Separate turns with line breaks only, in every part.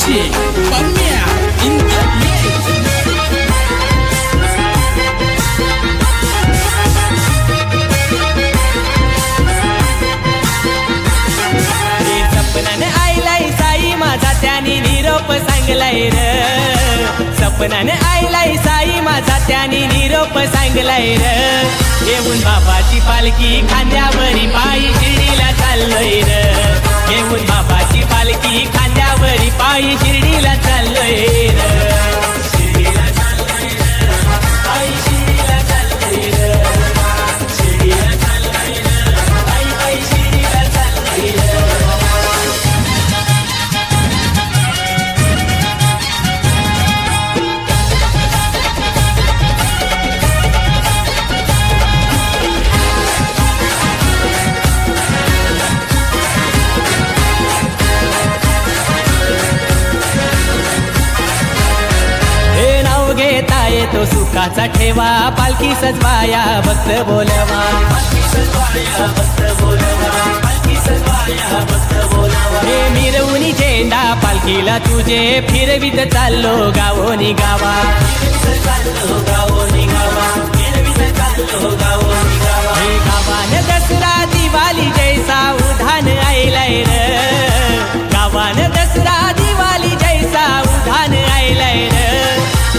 DJ Pamia in the mix.
सपनाने आईलाई Sai माझा त्यानी निरोप सांगलाय र सपनाने आईलाई साई माझा त्यानी निरोप सांगलाय र येऊन बाबाची पालखी खांद्यावरी पायी शिर्डीला चाललोय र येऊन बाबाची पालखी खांद्यावरी पायी शिर्डीला चाललोय र शिर्डीला चाललोय र पायी शिर्डीला चाललोय र शिर्डीला चाललोय र पायी पायी शिर्डीला चाललोय र तो सुखाचा ठेवा पालखी सजवाया भक्त बोलवा पालखी सजवाया भक्त बोलवा पालखी सजवाया भक्त बोलवा हे मिरवणी झेंडा पालखीला तुझे फिरवित चाललो गावोनी गावा फिरवित चाललो गावोनी गावा फिरवित चाललो गावोनी गावा हे गावान दसरा दिवाळी जैसा उधान आयलाय र गावान दसरा दिवाळी जैसा उधान आयलाय र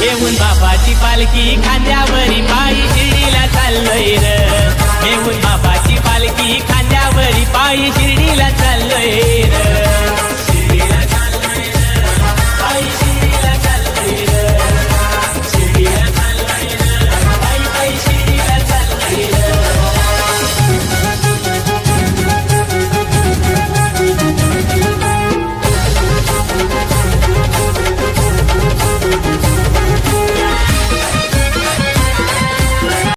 येऊन बाबाची पालखी खांद्यावरी पायी शिर्डीला चाललोय र येऊन बाबाची पालखी खांद्यावरी पायी शिर्डीला चाललोय र